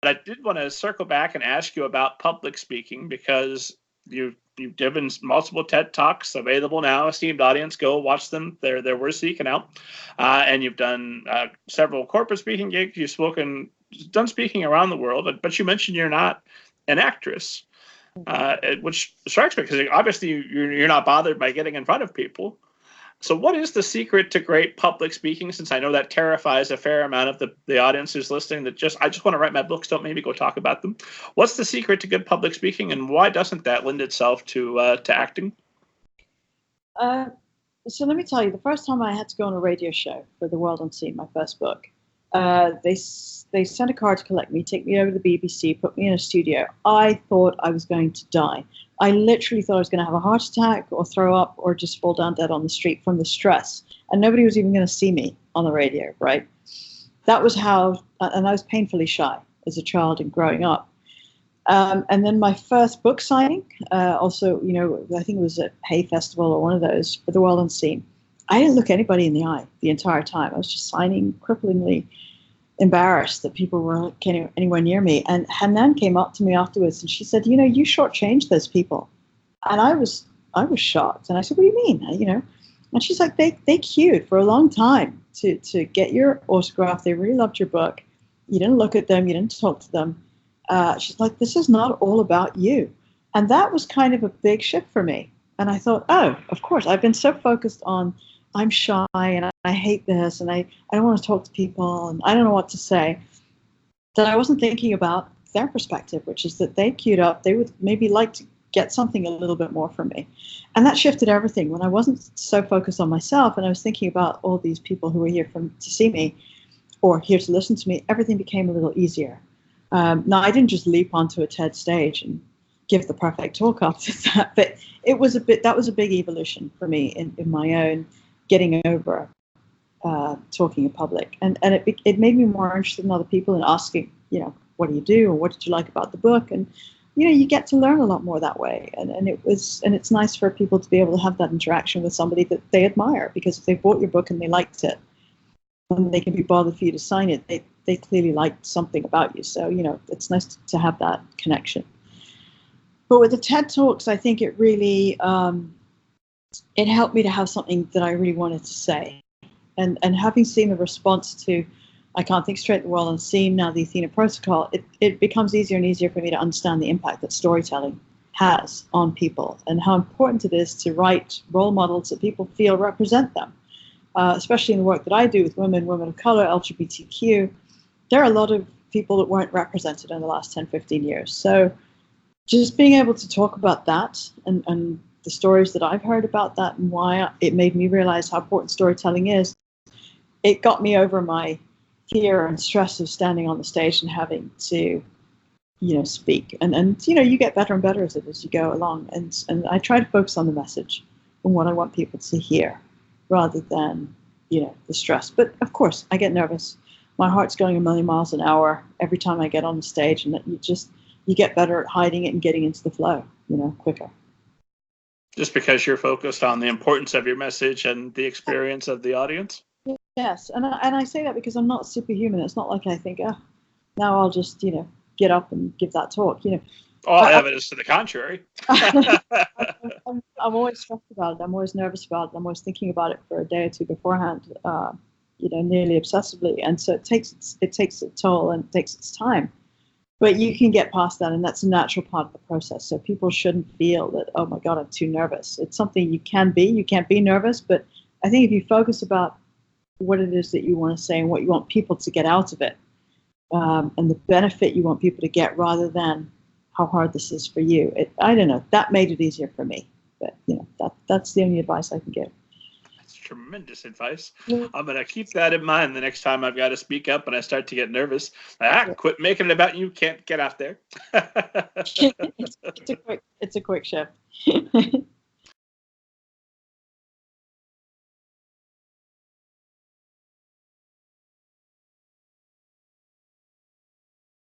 I did want to circle back and ask you about public speaking, because you've given multiple TED Talks available now. Esteemed audience, go watch them. They're worth seeking out. And you've done several corporate speaking gigs. You've done speaking around the world, but you mentioned you're not an actress, which strikes me because obviously you're not bothered by getting in front of people. So what is the secret to great public speaking? Since I know that terrifies a fair amount of the audience who's listening, that I just want to write my books, don't maybe go talk about them. What's the secret to good public speaking, and why doesn't that lend itself to acting? So let me tell you, the first time I had to go on a radio show for The World Unseen, my first book, they sent a car to collect me, take me over to the BBC, put me in a studio. I thought I was going to die. I literally thought I was going to have a heart attack or throw up or just fall down dead on the street from the stress. And nobody was even going to see me on the radio, right? That was how, and I was painfully shy as a child and growing up. And then my first book signing, also, I think it was at Hay Festival or one of those for The World Unseen. I didn't look anybody in the eye the entire time. I was just signing, cripplingly embarrassed that people weren't getting anywhere near me. And Hanan came up to me afterwards and she said, you shortchanged those people. And I was shocked. And I said, what do you mean? And she's like, they queued for a long time to get your autograph. They really loved your book. You didn't look at them. You didn't talk to them. She's like, this is not all about you. And that was kind of a big shift for me. And I thought, oh, of course, I've been so focused on I'm shy and I hate this and I don't want to talk to people and I don't know what to say, that I wasn't thinking about their perspective, which is that they queued up. They would maybe like to get something a little bit more from me. And that shifted everything. When I wasn't so focused on myself and I was thinking about all these people who were here to see me or here to listen to me, everything became a little easier. Now, I didn't just leap onto a TED stage and give the perfect talk after that, but that was a big evolution for me in my own getting over talking in public. And it made me more interested in other people and asking, what do you do? Or what did you like about the book? And, you get to learn a lot more that way. And it's nice for people to be able to have that interaction with somebody that they admire, because if they bought your book and they liked it and they can be bothered for you to sign it, they clearly liked something about you. So, it's nice to have that connection. But with the TED Talks, I think it really, it helped me to have something that I really wanted to say. And having seen the response to I Can't Think Straight, The World Unseen, now the Athena Protocol, it becomes easier and easier for me to understand the impact that storytelling has on people and how important it is to write role models that people feel represent them, especially in the work that I do with women of color, LGBTQ. There are a lot of people that weren't represented in the last 10, 15 years. So just being able to talk about that and the stories that I've heard about that and why it made me realize how important storytelling is, it got me over my fear and stress of standing on the stage and having to, speak. And you get better and better at it as you go along. And I try to focus on the message and what I want people to hear rather than, the stress. But of course, I get nervous. My heart's going a million miles an hour every time I get on the stage, and you get better at hiding it and getting into the flow, quicker. Just because you're focused on the importance of your message and the experience of the audience? Yes, and I say that because I'm not superhuman. It's not like I think, now I'll just, get up and give that talk. All evidence to the contrary. I'm always stressed about it. I'm always nervous about it. I'm always thinking about it for a day or two beforehand, nearly obsessively. And so it takes its toll and it takes its time. But you can get past that, and that's a natural part of the process. So people shouldn't feel that, oh my God, I'm too nervous. It's something you can be. You can't be nervous, but I think if you focus about what it is that you want to say and what you want people to get out of it, and the benefit you want people to get rather than how hard this is for you, I don't know, that made it easier for me. But, that's the only advice I can give. Tremendous advice. I'm going to keep that in mind the next time I've got to speak up and I start to get nervous. Quit making it about you. Can't get out there. It's a quick shift.